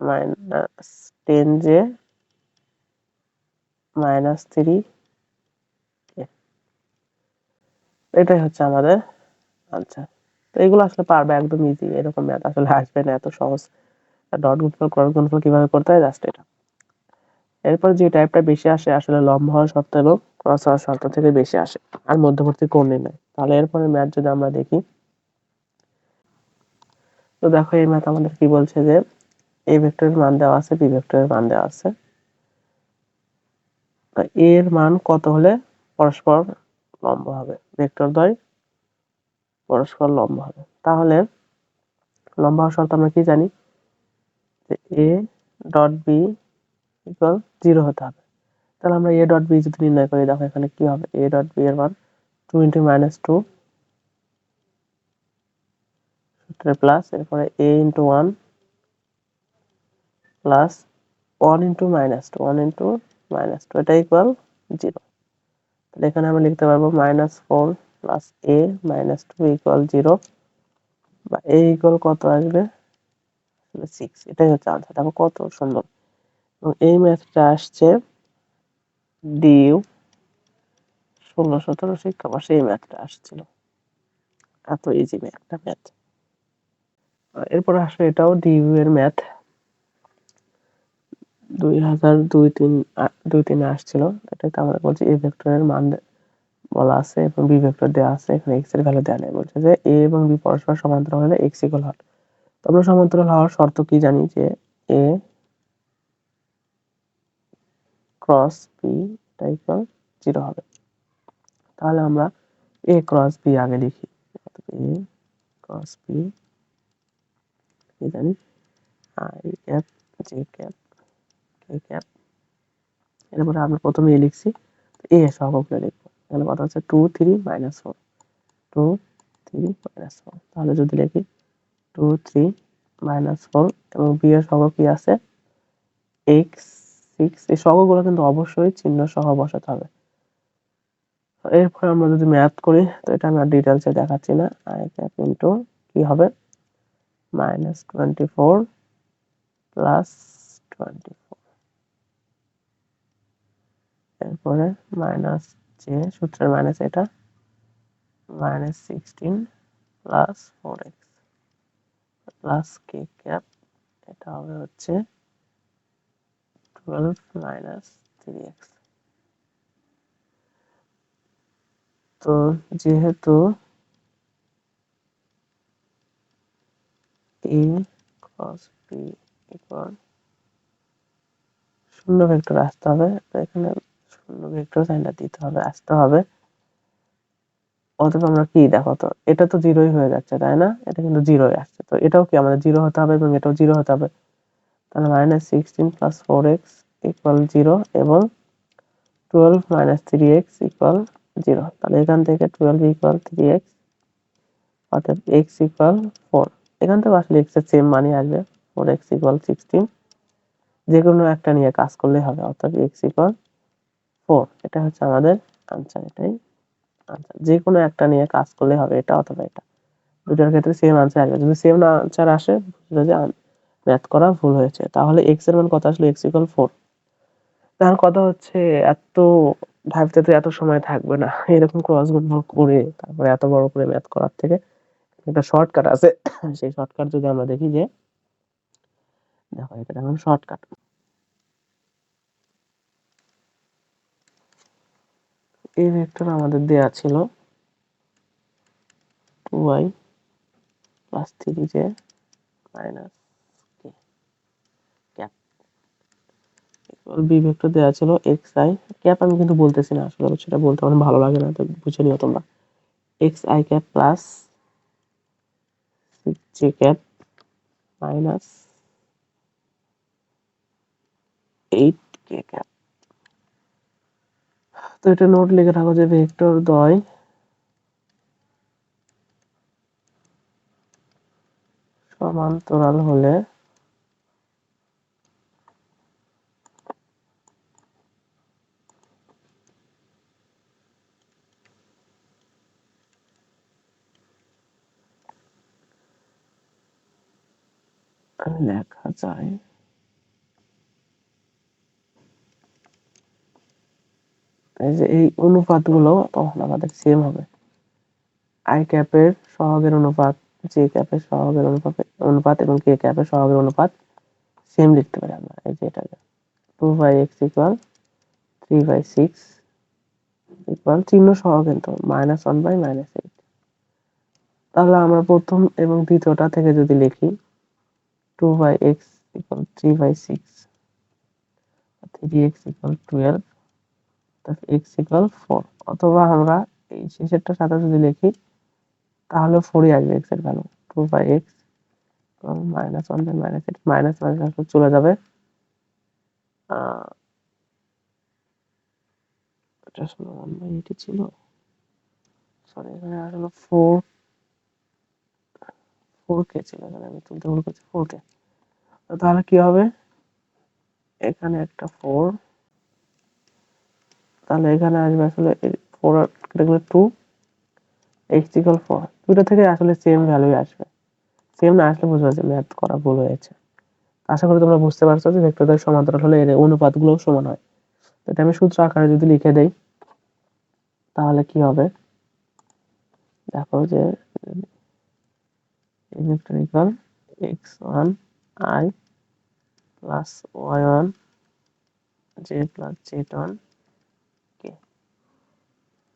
minus 10j minus 3, এটাই হচ্ছে আমাদের আনসার। তো এগুলো আসলে পারবে একদম ইজি, এরকম ম্যাথ আসলে আসবে না এত সহজ। ডট গুণফল ক্রস গুণফল কিভাবে করতে হয় জাস্ট এটা। এরপর যে টাইপটা বেশি আসে আসলে লম্ব হওয়ার শর্ত এবং ক্রস হওয়ার শর্ত থেকে বেশি আসে, আর মধ্যবর্তী কোণ নির্ণয়। তাহলে এরপরে ম্যাথ যদি আমরা দেখি, তো দেখো এই ম্যাথ আমাদের কি বলছে যে এ ভেক্টরের মান দেওয়া আছে, বি ভেক্টরের মান দেওয়া আছে, এর মান কত হলে পরস্পর লম্ব হবে, ভেক্টর দ্বয় পরস্পর লম্ব হবে। তাহলে লম্ব হওয়ার শর্ত আমরা কি জানি, যে এ ডট বি ইকুয়াল 0 হতে হবে। তাহলে আমরা এ ডট বি যদি নির্ণয় করি, দেখো এখানে কি হবে, এ ডট বি এর মান 2 ইন্টু -2 সূত্রের প্লাস, এরপরে এ ইন্টু 1 প্লাস 1 ইন্টু -2 এটা ইকুয়াল 0। তাহলে এখানে আমরা লিখতে পারবো -4 প্লাস এ -2 ইকুয়াল 0, বা এ ইকুয়াল কত আসবে 6। এটাই হচ্ছে আনসার। দেখো কত সুন্দর। এবং এই ম্যাথটা আসছে ডিউ 16-17 শিক্ষাবর্ষে এই ম্যাথটা আসছিল। এত ইজি একটা ম্যাথ। এরপর আসলে এটাও ডিউ এর ম্যাথ 2002-3 আসছিল। এটাতে আমরা বলছি এ ভেক্টরের মান বলা আছে এবং বি ভেক্টর দেওয়া আছে, এখানে এক্স এর ভ্যালু দেওয়া নেই। বলছে যে এ এবং বি পরস্পর সমান্তরাল হলে এক্স ইকুয়াল হয়। তো আমরা সমান্তরাল হওয়ার শর্ত কি জানি, যে এ ক্রস বি এটা ইকুয়াল 0 হবে। তাহলে আমরা এ ক্রস বি আগে লিখি, এ ক্রস বি কি জানি, I cap J cap K cap. এরপরে আমরা প্রথমে এ লিখছি, এ সহগগুলো লিখবো। এখানে কথা হচ্ছে 2 3 -4, 2 3 -4। তাহলে যদি লিখি 2 3 -4 এবং বি এর সহগ কি আছে x 6, এই সহগগুলো কিন্তু অবশ্যই চিহ্ন সহ বসাতে হবে। এরপর আমরা যদি ম্যাথ করি, তো এটা আমরা ডিটেলসে দেখাচ্ছি না, আই ক্যাপ ইন্টু কি হবে -24 প্লাস 24, এরপরে মাইনাস জে সূত্রের মাইনাস এটা -16 প্লাস 4x প্লাস কে ক্যাপ, এটা হবে হচ্ছে 12 মাইনাস 3x। তো যেহেতু এ ক্রস বি ইকুয়াল শূন্য ভেক্টর আসতে হবে, তো এখানে শূন্য ভেক্টর সাইনটা দিতে হবে, আসতে হবে। অথবা আমরা কি দেখো, তো এটা তো 0ই হয়ে যাচ্ছে তাই না, এটা কিন্তু 0ই আসছে, তো এটাও কি আমাদের 0 হতে হবে এবং এটাও 0 হতে হবে। তাহলে -16 প্লাস 4x ইকুয়াল 0 এবং 12 মাইনাস 3x ইকুয়াল 0। তাহলে এখান থেকে 12 ইকুয়াল 3x, অর্থাৎ x ইকুয়াল 4। এখান থেকে আসলে x এর সেম মানই আসবে, 4x ইকুয়াল 16। যে কোনো একটা নিয়ে কাজ করলেই হবে, অর্থাৎ x ইকুয়াল 4। এটা হচ্ছে আমাদের আনসার, এটাই আনসার। যে কোনো একটা নিয়ে কাজ করলেই হবে, এটা অথবা এটা, দুটার ক্ষেত্রে সেম আনসার আসবে। যদি সেম আনসার আসে বুঝলে যে ম্যাথ করা ভুল হয়েছে। তাহলে x এর মান কত আসলে x ইকুয়াল 4। তার কথা হচ্ছে এত ভাবতে তো এত সময় থাকবে না এরকম ক্রস গুণফল করে তারপরে এত বড় করে ম্যাথ করার থেকে একটা শর্টকাট আছে সেই শর্টকাট যদি আমরা দেখি যে দেখো এটা এখন শর্টকাট এই ভেক্টর আমাদের দেয়া ছিল 2y plus 3j minus k cap equal B vector দেয়া ছিল xi ক্যাপ আমি কিন্তু বলতেছি না আসলে সেটা বলতে আমার ভালো লাগে না তো বুঝে নিও তোমরা xi cap plus 6j cap minus 8k cap তো এটা নোট লিখে রাখো যে ভেক্টর দ্বয় সমান্তরাল হলে লেখা যায় এই যে এই অনুপাতগুলো তখন আমাদের সেম হবে আই ক্যাপের সহগের অনুপাত জে ক্যাপের সহগের অনুপাত এবং কে ক্যাপের সহগের অনুপাত সেম লিখতে পারি আমরা এই যে এটাকে 2/x ইকুয়াল 3/6 ইকুয়াল চিহ্ন সহ কিন্তু -1/-8 তাহলে আমরা প্রথম এবং দ্বিতীয়টা থেকে যদি লিখি 2/x ইকুয়াল 3/6 3x ইকুয়াল 12 তাহলে x ইকুয়াল 4 অথবা আমরা এই শেষেরটার সাথে যদি লিখি তাহলে 4ই আসবে x এর ভ্যালু 2/x -1/-8 মাইনাস মাইনাস চলে যাবে এটা আসলে 1/8 ছিল সরি এখানে আসলে 4k ছিল এখানে আমি তুলতে ভুল করছি 4k তাহলে কি হবে এখানে একটা 4 তাহলে এখানে আসবে আসলে 4 আর 2 x ইকুয়াল 4 দুটো থেকে আসলে সেম ভ্যালুই আসবে সেম না আসলে বুঝবা যে ম্যাথ করা ভুল হয়েছে আশা করি তোমরা বুঝতে পারছো যে ভেক্টরদের সমান্তরাল হলে এর অনুপাতগুলোও সমান হয় এটা আমি সূত্র আকারে যদি লিখে দেই তাহলে কি হবে দেখো যে এই vector equal x1 i plus y1 j plus z1 k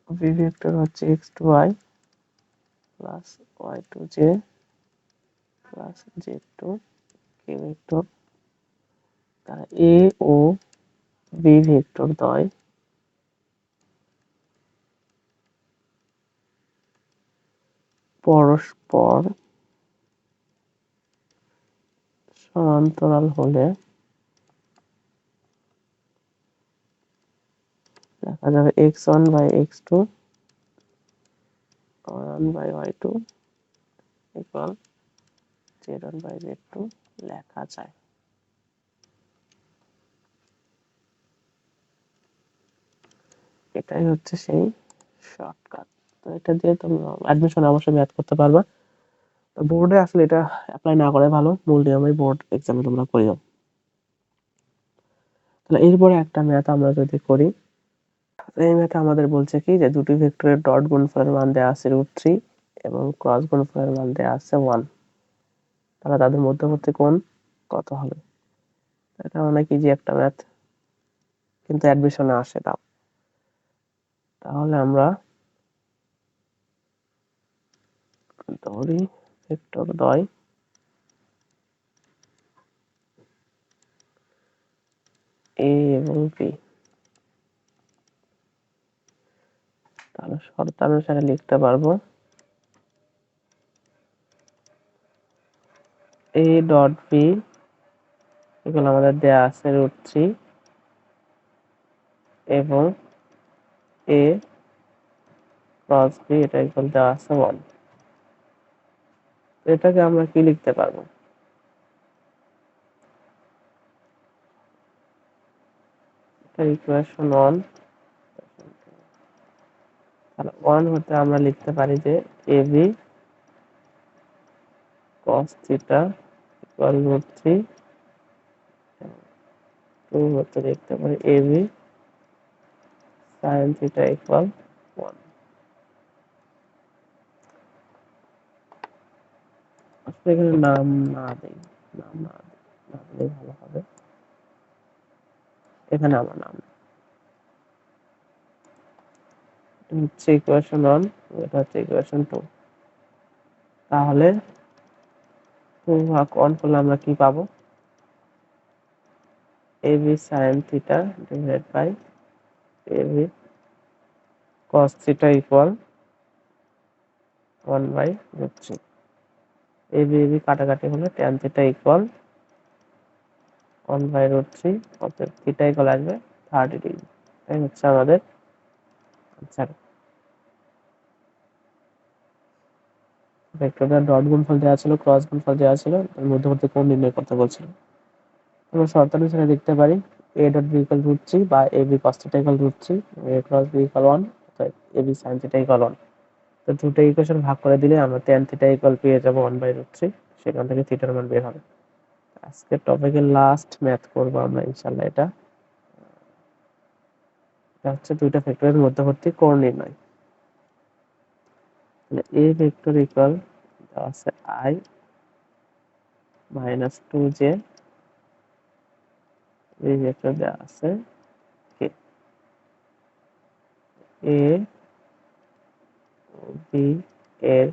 v vector হচ্ছে x2i plus y2j plus z2 k vector তাহলে a ও b ভেক্টর দ্বয় পরস্পর সমান্তরাল হলে লেখা যাবে x1/x2 y1/y2 ইকুয়াল z1/z2 লেখা যায় এটাই হচ্ছে সেই শর্টকাট তো এটা দিয়ে তোমরা অ্যাডমিশন অবশ্যই ম্যাথ করতে পারবা তো বোর্ডে আসলে এটা অ্যাপ্লাই না করে ভালো মূল নিয়মে বোর্ড এক্সামে তোমরা করিও তাহলে এরপরে একটা ম্যাথ আমরা যদি করি এই ম্যাথে আমাদের বলছে কি যে দুটি ভেক্টরের ডট গুণফলের মান দেওয়া আছে √3 এবং ক্রস গুণফলের মান দেওয়া আছে 1 তাহলে তাদের মধ্যবর্তী কোণ কত হবে এটা অনেক ইজি একটা ম্যাথ কিন্তু অ্যাডমিশনে আসে তাও তাহলে আমরা ধরি ভেক্টর দ্বয় a এবং b তাহলে শর্তানুসারে লিখতে পারবো a ডট b এগুলো আমাদের দেয়া আছে √3 এবং a ক্রস b এটা ইকুয়াল দেওয়া আছে 1 এটাকে আমরা কি লিখতে পারবো এটা ইকুয়েশন 1 তাহলে 1 হতে আমরা লিখতে পারি যে ab cos থিটা ইকুয়াল √3 2 হতে লিখতে পারি ab sin theta equal 1। আসলে এখানে নাম না দেই, নাম না দিলেই ভালো হবে। এখানে আমার নাম হচ্ছে ইকুয়েশন 1, এটা হচ্ছে ইকুয়েশন 2। তাহলে 2 ভাগ 1 করলে আমরা কি পাবো? ab sin theta divided by ab cos theta equal 1/√3। ab কাটাকাটি হলে tan theta equal 1/√3, অর্থাৎ থিটা ইকুয়াল আসবে 30 ডিগ্রি। এই হচ্ছে আমাদের আনসার। ভেক্টরটা ডট গুণফল দেওয়া ছিল, ক্রস গুণফল দেওয়া ছিল, এর মধ্যবর্তী কোণ নির্ণয় করতে বলছিল। আমরা শর্ত অনুসারে লিখতে পারি a ডট b ইকুয়াল √3 বা ab cos theta equal √3, a cross b equal 1, অর্থাৎ ab sin theta ইকুয়াল 1। তো দুটো ইকুয়েশন ভাগ করে দিলে আমরা tan theta ইকুয়াল পেয়ে যাব 1/√3, সেখান থেকে থিটার মান বের হবে। আজকের টপিকের লাস্ট ম্যাথ করব আমরা ইনশাআল্লাহ। এটা হচ্ছে দুইটা ভেক্টরের মধ্যবর্তী কোণ নির্ণয়। তাহলে a ভেক্টর ইকুয়াল আছে i minus 2j, b vector দেওয়া আছে k। a ও b এর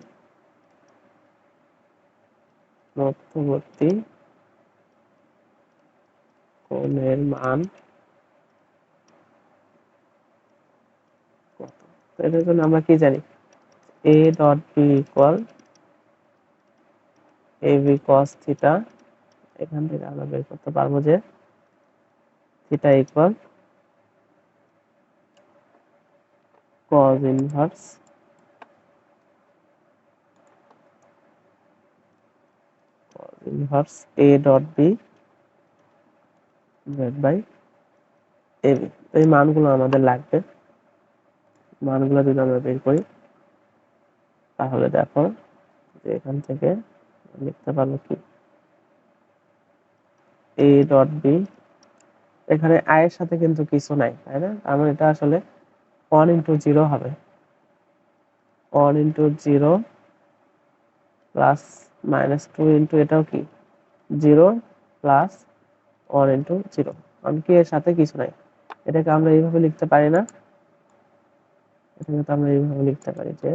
মধ্যবর্তী কোণের মান কত? এটার জন্য আমরা কি জানি? a dot b equal ab cos theta। এখান থেকে আমরা বের করতে পারবো যে theta equal cos inverse a dot b divide by ab। এই মানগুলো আমাদের লাগবে। মানগুলো যদি আমরা বের করি তাহলে দেখো যে এখান থেকে লিখতে পারবো কি a ডট b, এখানে i এর সাথে কিন্তু কিছু নাই, তাই না? আমার এটা আসলে 1 ইন্টু 0 হবে, 1 ইন্টু 0 প্লাস মাইনাস 2 ইন্টু এটাও কি 0 প্লাস 1 ইন্টু 0, কারণ কি এর সাথে কিছু নাই। এটাকে আমরা এইভাবে লিখতে পারি না? এটাকে তো আমরা এইভাবে লিখতে পারি যে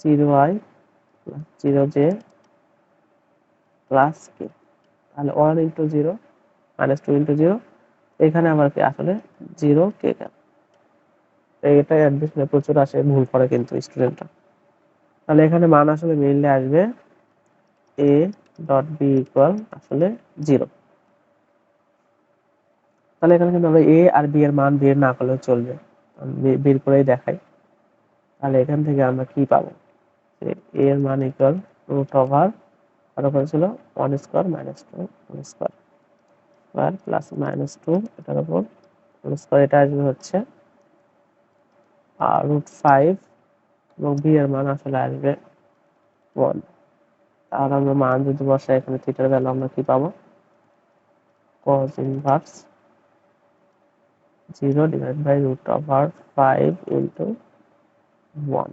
0i প্লাস 0j প্লাস কি, তাহলে 1 ইন্টু 0 মাইনাস 2 ইন্টু 0, এখানে আমার কি আসলে 0 কে কেন? এটা অ্যাডমিশনে প্রচুর আসে, ভুল করে কিন্তু স্টুডেন্টরা। তাহলে এখানে মান আসলে মেইনলি আসবে a ডট b ইকুয়াল আসলে 0। তাহলে এখানে কিন্তু আমরা a আর b এর মান বের না করলেও চলবে, বের করেই দেখাই। তাহলে এখান থেকে আমরা কি পাবো? যে a এর মান ইকুয়াল রুট ওভার আর ওখানে ছিল 1 square minus 2 whole square square plus minus 2 এটার উপর হোল স্কয়ার, এটা আসবে হচ্ছে √5 এবং b এর মান আসলে আসবে 1। তাহলে আমরা মান যদি বসাই এখানে থিটার ভ্যালু আমরা কি পাবো? cos inverse 0 divide by √5 into 1।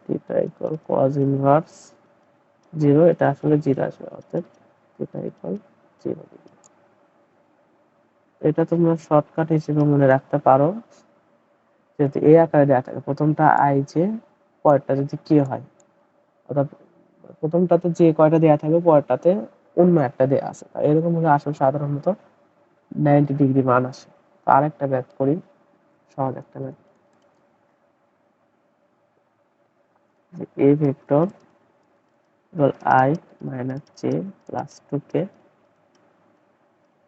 Theta equal cos inverse 0, এটা আসলে 0 আসবে, অর্থাৎ থিটা ইকুয়াল 0 ডিগ্রি। এটা তোমরা শর্টকাট হিসেবে মনে রাখতে পারো, যদি এই আকারে দেওয়া থাকে প্রথমটা i j, পরেরটা যদি k হয়, অর্থাৎ প্রথমটাতে যে কয়টা দেওয়া থাকবে পরেরটাতে অন্য একটা দেওয়া আছে, এরকম ভাবে আসলে সাধারণত 90 ডিগ্রি মান আসে। আর একটা ম্যাথ করি, সহজ একটা ম্যাথ, যে a vector equal i minus j plus 2k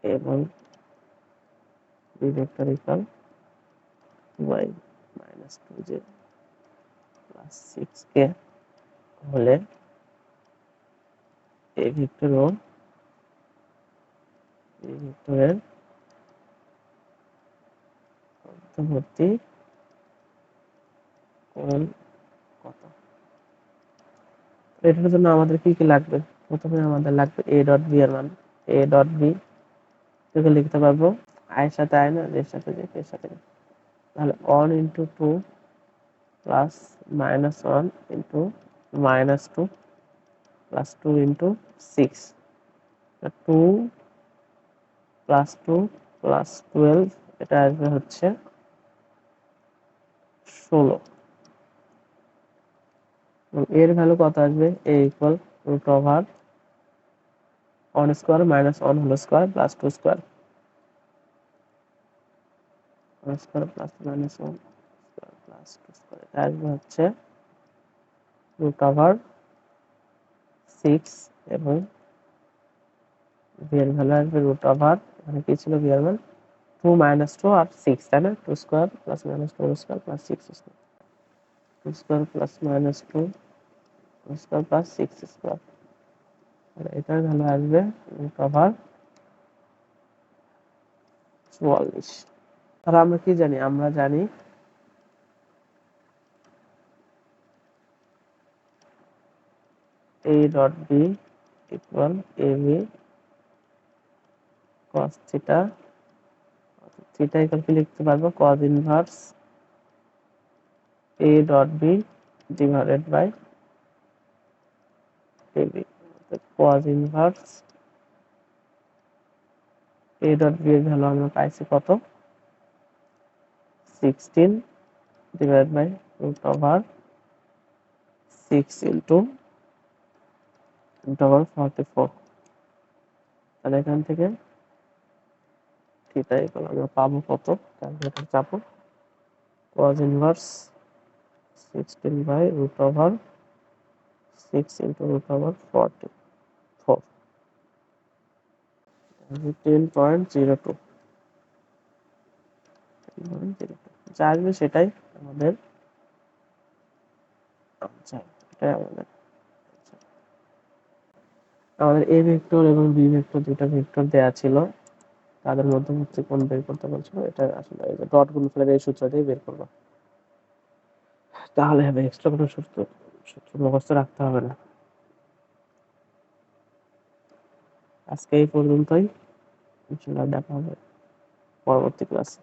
এবং b vector equal y minus 2j plus 6k হলে a ভেক্টর ও b ভেক্টরের মধ্যবর্তী কোণ কত? এটার জন্য আমাদের কি কি লাগবে? প্রথমে আমাদের লাগবে a ডট b এর মান। a ডট b তোকে লিখতে পারবো আয়ের সাথে আয় না, এর সাথে যে, এর সাথে তাহলে 1 into 2 plus minus 1 into minus 2 plus 2 into 6, 2 plus 2 plus 12, এটা আসবে হচ্ছে 16। এর ভ্যালু কত আসবে? a equal root over 1 square minus 1 whole square plus 2 square, 1 square plus minus 1 square plus 2 square, এটা আসবে হচ্ছে রুট ওভার 6 এবং v এর ভ্যালু আসবে রুট ওভার, এখানে কি ছিল v এর মান 2 মাইনাস 2 আর 6, তাই না? 2 square plus minus 2 square plus 6 square, 2 square plus minus 2 square plus 6 square, আর এটার ভ্যালু আসবে রুট ওভার 44। আর আমরা কি জানি? আমরা জানি a dot b equal ab cos theta, theta equal কি লিখতে পারবো? cos inverse a dot b divided by ab, cos inverse a dot b এর ভ্যালু আমরা পাইছি কত? 16 divided by root over 6 into root over 44। তাহলে এখান থেকে থিটা ইকুয়াল আমরা পাবো কত? ক্যালকুলেটর চাপো, cos inverse 16 by root over 6 into root over 44, 10.02, যা আসবে সেটাই আমাদের আনসার। এটাই আমাদের এ ভেক্টর এবং বি ভেক্টর, দুটো ভেক্টর দেয়া ছিল, তাদের মধ্যবর্তী কোণ বের করতে বলছিল। এটা আসলে এই যে ডট গুণফলের এই সূত্র দিয়ে বের করবো, তাহলে হবে। এক্সট্রা কোনো সূত্র মুখস্থ রাখতে হবে না। আজকে এই পর্যন্তই, ইনশাআল্লাহ দেখা হবে পরবর্তী ক্লাসে।